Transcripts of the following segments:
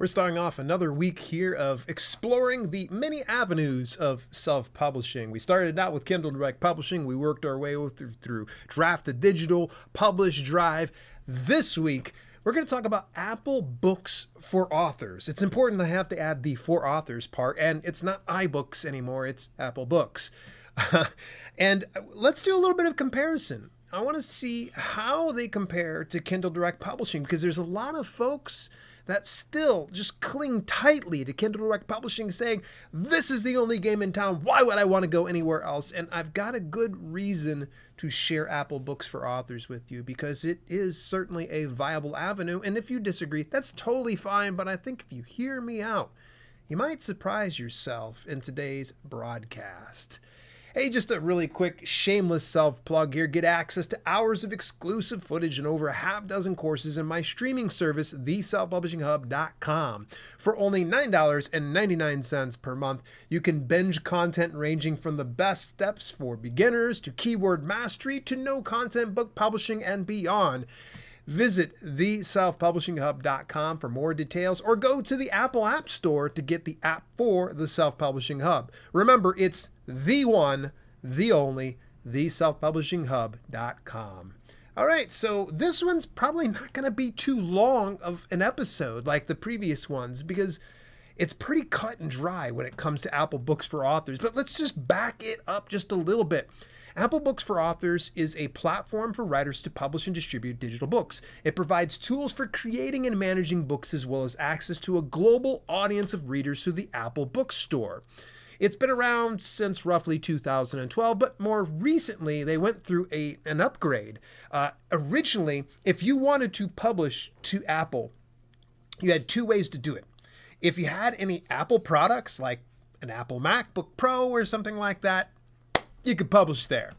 We're starting off another week here of exploring the many avenues of self-publishing. We started out with Kindle Direct Publishing. We worked our way through Draft to Digital, Publish, Drive. This week, we're going to talk about Apple Books for Authors. It's important I have to add the for authors part, and it's not iBooks anymore, it's Apple Books. And let's do a little bit of comparison. I want to see how they compare to Kindle Direct Publishing, because there's a lot of folks that still just cling tightly to Kindle Direct Publishing, saying, this is the only game in town. Why would I want to go anywhere else? And I've got a good reason to share Apple Books for Authors with you, because it is certainly a viable avenue. And if you disagree, that's totally fine. But I think if you hear me out, you might surprise yourself in today's broadcast. Hey, just a really quick shameless self-plug here. Get access to hours of exclusive footage and over a half dozen courses in my streaming service, theselfpublishinghub.com. For only $9.99 per month, you can binge content ranging from the best steps for beginners to keyword mastery to no-content book publishing and beyond. Visit theselfpublishinghub.com for more details, or go to the Apple App Store to get the app for the Self-Publishing Hub. Remember, it's the one, the only, theselfpublishinghub.com. All right, so this one's probably not going to be too long of an episode like the previous ones, because it's pretty cut and dry when it comes to Apple Books for Authors. But let's just back it up just a little bit. Apple Books for Authors is a platform for writers to publish and distribute digital books. It provides tools for creating and managing books, as well as access to a global audience of readers through the Apple Bookstore. It's been around since roughly 2012, but more recently, they went through an upgrade. Originally, if you wanted to publish to Apple, you had two ways to do it. If you had any Apple products, like an Apple MacBook Pro or something like that, you could publish there.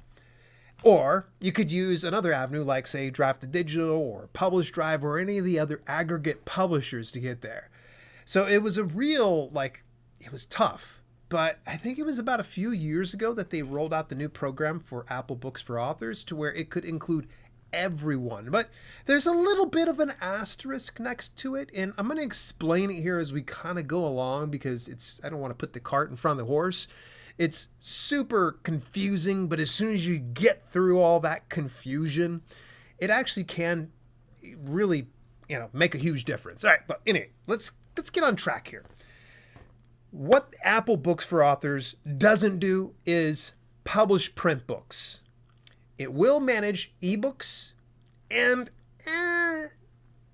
Or you could use another avenue like, say, Draft to Digital or Publish Drive or any of the other aggregate publishers to get there. So it was a real, it was tough. But I think it was about a few years ago that they rolled out the new program for Apple Books for Authors to where it could include everyone. But there's a little bit of an asterisk next to it, and I'm going to explain it here as we kind of go along, because I don't want to put the cart in front of the horse. It's super confusing, but as soon as you get through all that confusion, it actually can really, make a huge difference. All right, but anyway, let's get on track here. What Apple Books for Authors doesn't do is publish print books. It will manage ebooks and,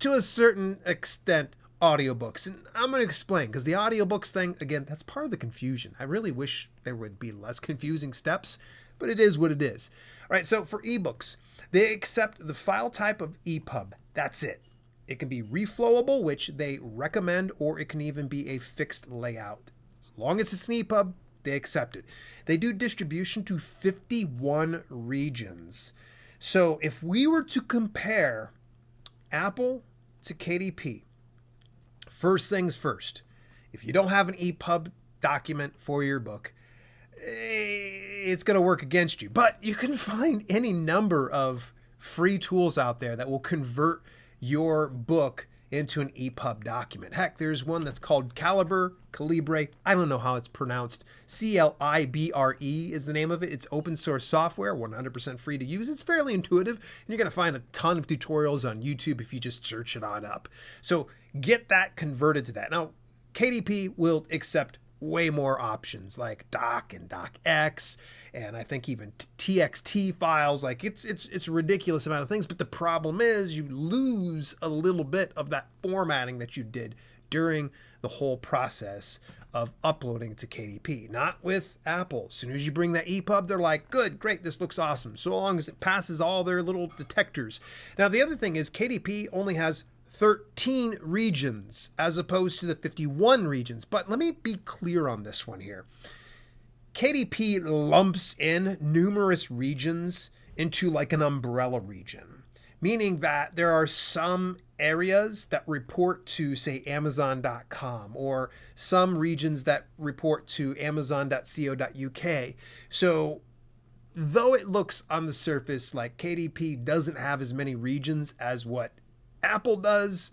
to a certain extent, audiobooks. And I'm going to explain, because the audiobooks thing, again, that's part of the confusion. I really wish there would be less confusing steps, but it is what it is. All right, so for ebooks, they accept the file type of EPUB. That's it. It can be reflowable, which they recommend, or it can even be a fixed layout. As long as it's an EPUB, they accept it. They do distribution to 51 regions. So if we were to compare Apple to KDP, first things first, if you don't have an EPUB document for your book, it's going to work against you. But you can find any number of free tools out there that will convert your book into an EPUB document. Heck, there's one that's called Calibre. I don't know how it's pronounced. Clibre is the name of it. It's open source software, 100% free to use. It's fairly intuitive, and you're going to find a ton of tutorials on YouTube if you just search it on up. So get that converted to that. Now, KDP will accept way more options like doc and docx, and I think even txt files. It's a ridiculous amount of things, but the problem is you lose a little bit of that formatting that you did during the whole process of uploading to KDP. Not with Apple. As soon as you bring that EPUB, they're like, good, great, this looks awesome, so long as it passes all their little detectors. Now, the other thing is KDP only has 13 regions as opposed to the 51 regions. But let me be clear on this one here. KDP lumps in numerous regions into like an umbrella region, meaning that there are some areas that report to, say, Amazon.com, or some regions that report to Amazon.co.uk. So though it looks on the surface like KDP doesn't have as many regions as what Apple does,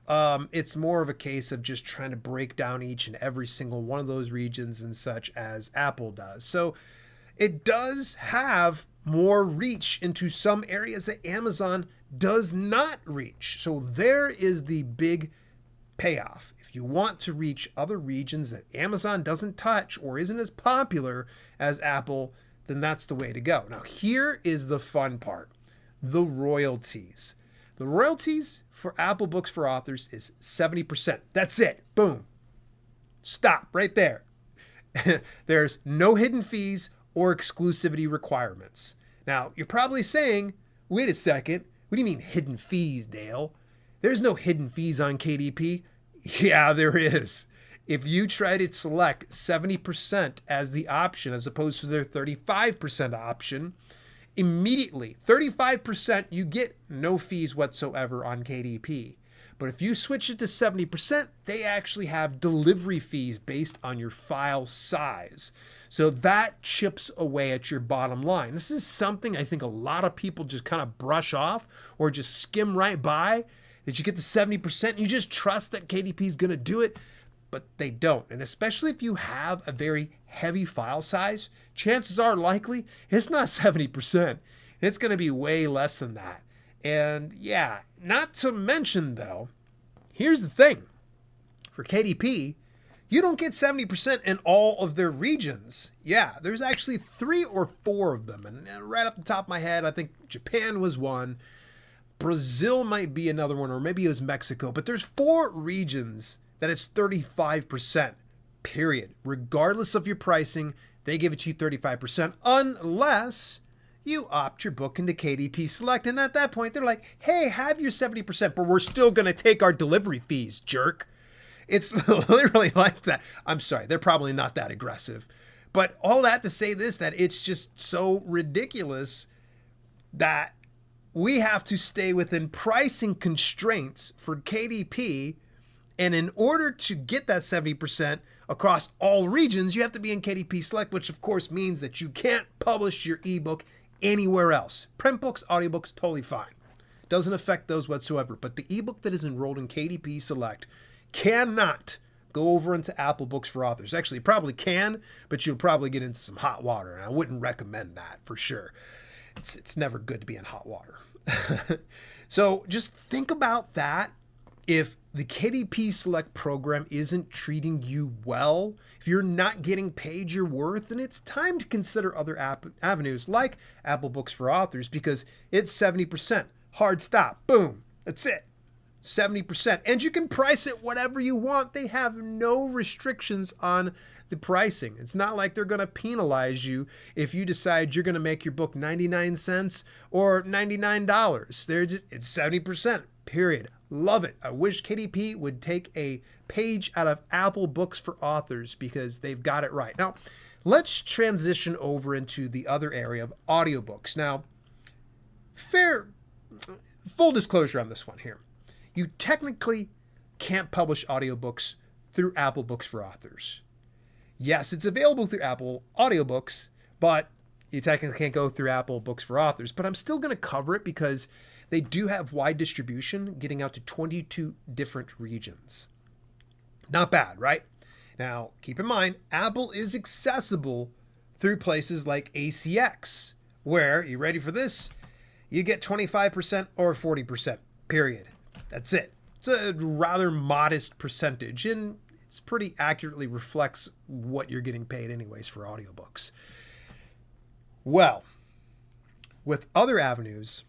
It's more of a case of just trying to break down each and every single one of those regions and such as Apple does. So it does have more reach into some areas that Amazon does not reach. So there is the big payoff. If you want to reach other regions that Amazon doesn't touch or isn't as popular as Apple, then that's the way to go. Now, here is the fun part: the royalties. The royalties for Apple Books for Authors is 70%. That's it. Boom. Stop right there. There's no hidden fees or exclusivity requirements. Now, you're probably saying, wait a second, what do you mean hidden fees, Dale? There's no hidden fees on KDP. Yeah, there is. If you try to select 70% as the option as opposed to their 35% option, immediately 35% you get no fees whatsoever on KDP. But if you switch it to 70%, they actually have delivery fees based on your file size. So that chips away at your bottom line. This is something I think a lot of people just kind of brush off or just skim right by, that you get the 70% and you just trust that KDP is going to do it, but they don't. And especially if you have a very heavy file size, chances are likely it's not 70%. It's going to be way less than that. And yeah, not to mention though, here's the thing. For KDP, you don't get 70% in all of their regions. Yeah, there's actually 3 or 4 of them. And right off the top of my head, I think Japan was one. Brazil might be another one, or maybe it was Mexico. But there's 4 regions that it's 35%, period. Regardless of your pricing, they give it to you 35%, unless you opt your book into KDP Select. And at that point, they're like, hey, have your 70%, but we're still going to take our delivery fees, jerk. It's literally like that. I'm sorry, they're probably not that aggressive. But all that to say this, that it's just so ridiculous that we have to stay within pricing constraints for KDP. And in order to get that 70% across all regions, you have to be in KDP Select, which of course means that you can't publish your ebook anywhere else. Print books, audiobooks, totally fine. Doesn't affect those whatsoever. But the ebook that is enrolled in KDP Select cannot go over into Apple Books for Authors. Actually, it probably can, but you'll probably get into some hot water. And I wouldn't recommend that for sure. It's never good to be in hot water. So just think about that. If the KDP Select program isn't treating you well, if you're not getting paid your worth, then it's time to consider other avenues like Apple Books for Authors, because it's 70%. Hard stop. Boom. That's it. 70%. And you can price it whatever you want. They have no restrictions on the pricing. It's not like they're going to penalize you if you decide you're going to make your book 99 cents or $99. It's 70%, period. Love it. I wish KDP would take a page out of Apple Books for Authors, because they've got it right. Now, let's transition over into the other area of audiobooks. Now, full disclosure on this one here. You technically can't publish audiobooks through Apple Books for Authors. Yes, it's available through Apple Audiobooks, but you technically can't go through Apple Books for Authors. But I'm still going to cover it because they do have wide distribution, getting out to 22 different regions. Not bad, right? Now, keep in mind, Apple is accessible through places like ACX, where, you ready for this? You get 25% or 40%, period. That's it. It's a rather modest percentage, and it's pretty accurately reflects what you're getting paid anyways for audiobooks. Well, with other avenues,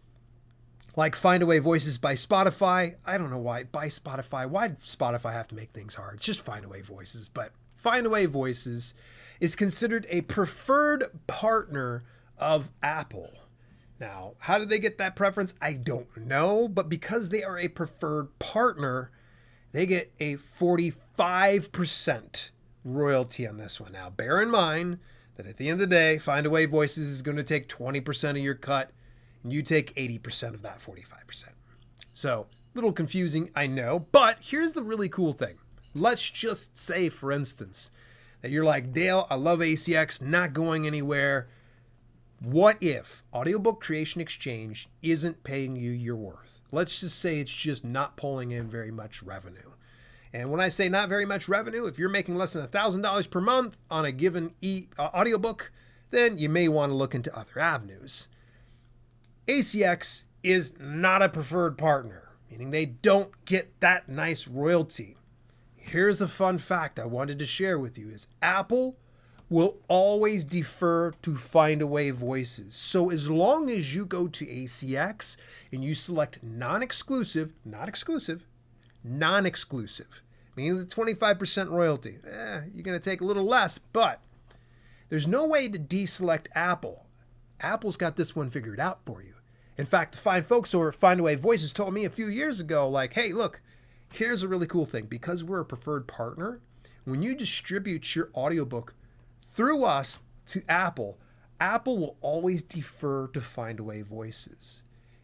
like Findaway Voices by Spotify, I don't know why, by Spotify, why did Spotify have to make things hard? It's just Findaway Voices, but Findaway Voices is considered a preferred partner of Apple. Now, how did they get that preference? I don't know, but because they are a preferred partner, they get a 45% royalty on this one. Now, bear in mind that at the end of the day, Findaway Voices is going to take 20% of your cut, and you take 80% of that 45%. So, a little confusing, I know, but here's the really cool thing. Let's just say, for instance, that you're like, Dale, I love ACX, not going anywhere. What if Audiobook Creation Exchange isn't paying you your worth? Let's just say it's just not pulling in very much revenue. And when I say not very much revenue, if you're making less than $1,000 per month on a given audiobook, then you may want to look into other avenues. ACX is not a preferred partner, meaning they don't get that nice royalty. Here's a fun fact I wanted to share with you is Apple will always defer to Findaway Voices. So as long as you go to ACX and you select non-exclusive, meaning the 25% royalty, you're going to take a little less, but there's no way to deselect Apple. Apple's got this one figured out for you. In fact, the fine folks over at Findaway Voices told me a few years ago, like, hey, look, here's a really cool thing. Because we're a preferred partner, when you distribute your audiobook through us to Apple, Apple will always defer to Findaway Voices,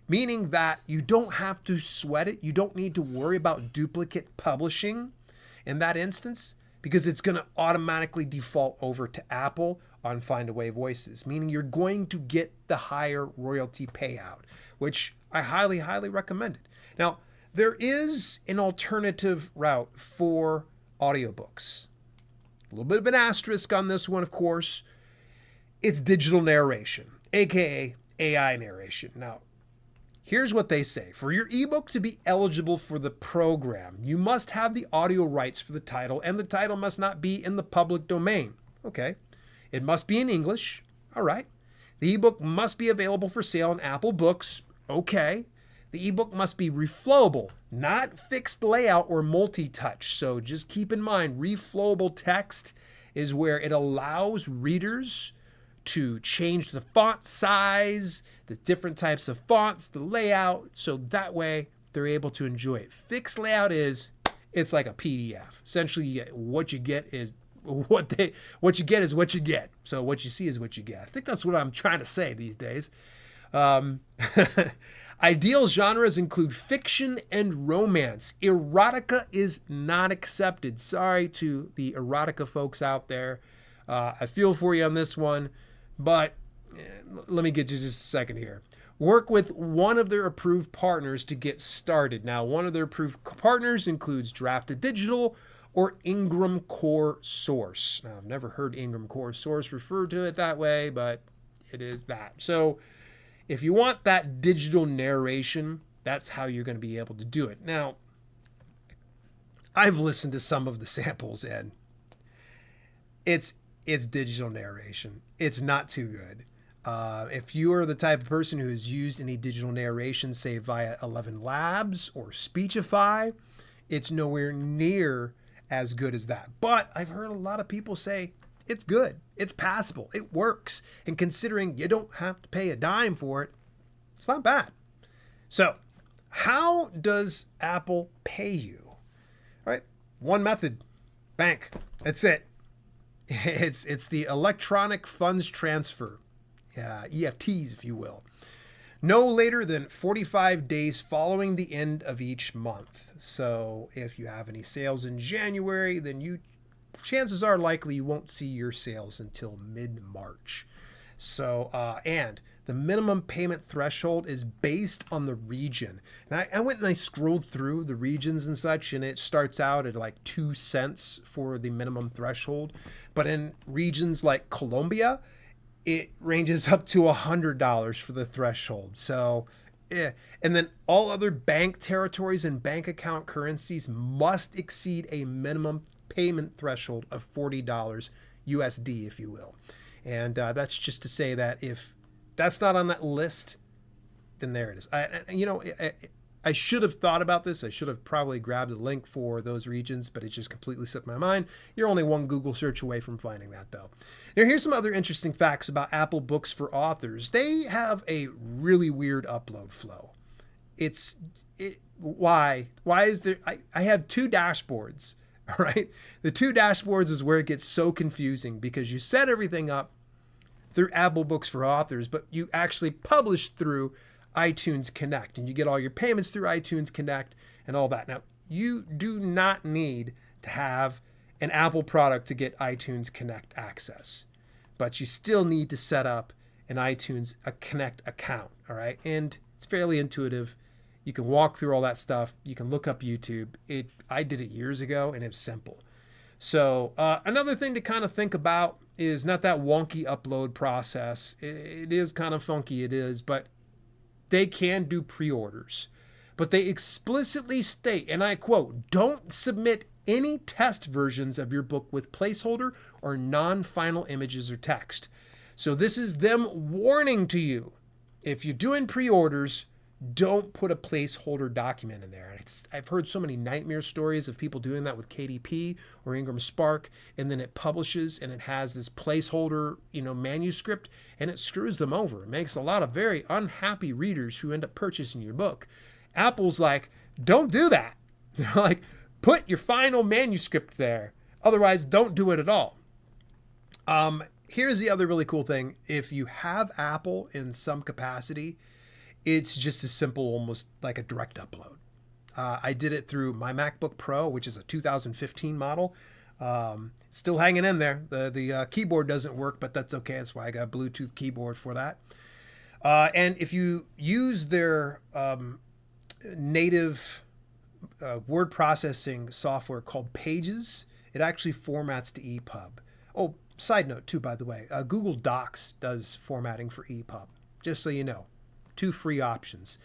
meaning that you don't have to sweat it. You don't need to worry about duplicate publishing in that instance because it's going to automatically default over to Apple on Findaway Voices, meaning you're going to get the higher royalty payout, which I highly, highly recommend it. Now, there is an alternative route for audiobooks. A little bit of an asterisk on this one, of course. It's digital narration, aka AI narration. Now, here's what they say. For your ebook to be eligible for the program, you must have the audio rights for the title, and the title must not be in the public domain. Okay. It must be in English. All right. The ebook must be available for sale on Apple Books. Okay. The ebook must be reflowable, not fixed layout or multi-touch. So just keep in mind, reflowable text is where it allows readers to change the font size, the different types of fonts, the layout, so that way they're able to enjoy it. Fixed layout it's like a PDF. Essentially, what you get is what you get is what you get. So what you see is what you get. I think that's what I'm trying to say these days. Ideal genres include fiction and romance. Erotica is not accepted. Sorry to the erotica folks out there. I feel for you on this one, but let me get you just a second here. Work with one of their approved partners to get started. Now, one of their approved partners includes Drafted Digital or Ingram Core Source. Now, I've never heard Ingram Core Source referred to it that way, but it is that. So if you want that digital narration, that's how you're going to be able to do it. Now, I've listened to some of the samples and it's digital narration. It's not too good. If you are the type of person who has used any digital narration, say via 11 Labs or Speechify, it's nowhere near as good as that. But I've heard a lot of people say it's good, it's passable, it works. And considering you don't have to pay a dime for it, it's not bad. So how does Apple pay you? All right, one method, bank. That's it. It's the electronic funds transfer, EFTs, if you will. No later than 45 days following the end of each month. So if you have any sales in January, then chances are likely you won't see your sales until mid-March. So, and the minimum payment threshold is based on the region. And I went and I scrolled through the regions and such, and it starts out at like 2 cents for the minimum threshold. But in regions like Colombia, it ranges up to $100 for the threshold. So, and then all other bank territories and bank account currencies must exceed a minimum payment threshold of $40 USD, if you will. And that's just to say that if that's not on that list, then there it is. I should have thought about this. I should have probably grabbed a link for those regions, but it just completely slipped my mind. You're only one Google search away from finding that, though. Now, here's some other interesting facts about Apple Books for Authors. They have a really weird upload flow. Why is there? I have 2 dashboards. All right. The 2 dashboards is where it gets so confusing because you set everything up through Apple Books for Authors, but you actually publish through iTunes Connect and you get all your payments through iTunes Connect and all that. Now, you do not need to have an Apple product to get iTunes Connect access, but you still need to set up an iTunes a Connect account. All right. And it's fairly intuitive. You can walk through all that stuff. You can look up YouTube. I did it years ago and it's simple. So another thing to kind of think about is not that wonky upload process. It is kind of funky, it is, but they can do pre-orders. But they explicitly state, and I quote, "Don't submit any test versions of your book with placeholder or non-final images or text." So this is them warning to you. If you're doing pre-orders, don't put a placeholder document in there. I've heard so many nightmare stories of people doing that with KDP or Ingram Spark, and then it publishes and it has this placeholder, manuscript, and it screws them over. It makes a lot of very unhappy readers who end up purchasing your book. Apple's like, don't do that. They're like, put your final manuscript there. Otherwise, don't do it at all. Here's the other really cool thing. If you have Apple in some capacity, it's just as simple, almost like a direct upload. I did it through my MacBook Pro, which is a 2015 model. Still hanging in there. The keyboard doesn't work, but that's okay. That's why I got a Bluetooth keyboard for that. And if you use their native word processing software called Pages, it actually formats to EPUB. Oh, side note too, by the way, Google Docs does formatting for EPUB, just so you know. 2 free options.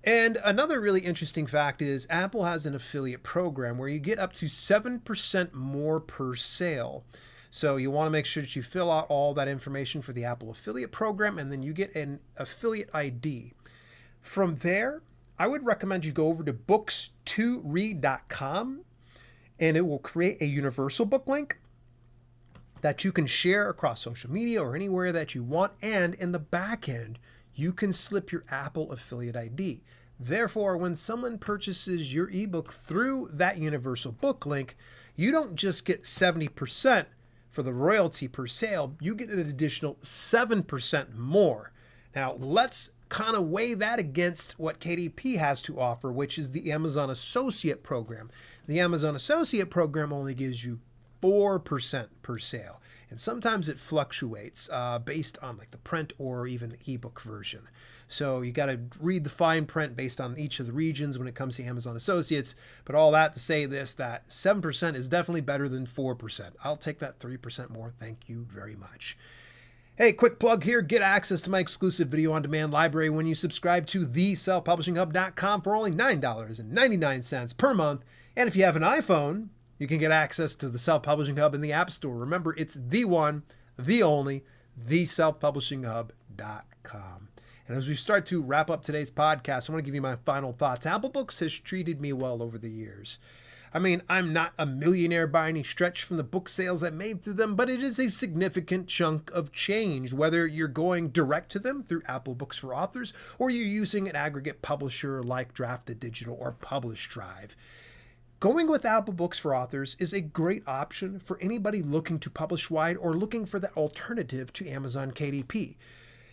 And another really interesting fact is Apple has an affiliate program where you get up to 7% more per sale. So you want to make sure that you fill out all that information for the Apple affiliate program, and then you get an affiliate ID. From there, I would recommend you go over to books2read.com, and it will create a universal book link that you can share across social media or anywhere that you want. And in the back end, you can slip your Apple affiliate ID. Therefore, when someone purchases your ebook through that universal book link, you don't just get 70% for the royalty per sale, you get an additional 7% more. Now, let's kind of weigh that against what KDP has to offer, which is the Amazon Associate Program. The Amazon Associate Program only gives you 4% per sale. And sometimes it fluctuates based on like the print or even the ebook version. So you got to read the fine print based on each of the regions when it comes to Amazon Associates. But all that to say this, that 7% is definitely better than 4%. I'll take that 3% more. Thank you very much. Hey, quick plug here. Get access to my exclusive video on demand library when you subscribe to theselfpublishinghub.com for only $9.99 per month. And if you have an iPhone, you can get access to the Self-Publishing Hub in the App Store. Remember, it's the one, the only, theselfpublishinghub.com. And as we start to wrap up today's podcast, I want to give you my final thoughts. Apple Books has treated me well over the years. I mean, I'm not a millionaire by any stretch from the book sales that made through them, but it is a significant chunk of change, whether you're going direct to them through Apple Books for Authors, or you're using an aggregate publisher like Drafted Digital or Publish Drive. Going with Apple Books for Authors is a great option for anybody looking to publish wide or looking for that alternative to Amazon KDP.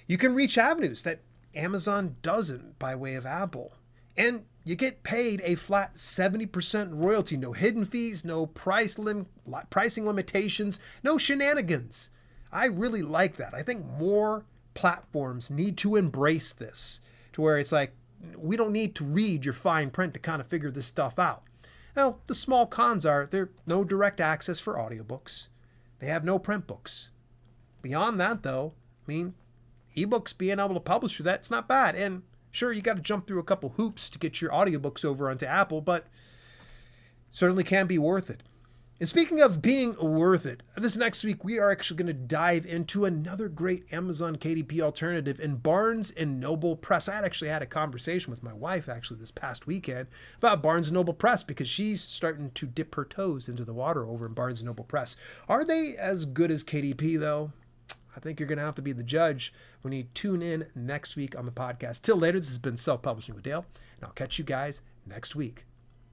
You can reach avenues that Amazon doesn't by way of Apple. And you get paid a flat 70% royalty, no hidden fees, no pricing limitations, no shenanigans. I really like that. I think more platforms need to embrace this to where it's like, we don't need to read your fine print to kind of figure this stuff out. Now, the small cons are there's no direct access for audiobooks. They have no print books. Beyond that, though, I mean, ebooks being able to publish through that's not bad. And sure, you got to jump through a couple hoops to get your audiobooks over onto Apple, but certainly can be worth it. And speaking of being worth it, this next week we are actually going to dive into another great Amazon KDP alternative in Barnes & Noble Press. I actually had a conversation with my wife actually this past weekend about Barnes & Noble Press because she's starting to dip her toes into the water over in Barnes & Noble Press. Are they as good as KDP though? I think you're going to have to be the judge when you tune in next week on the podcast. Till later, this has been Self-Publishing with Dale, and I'll catch you guys next week.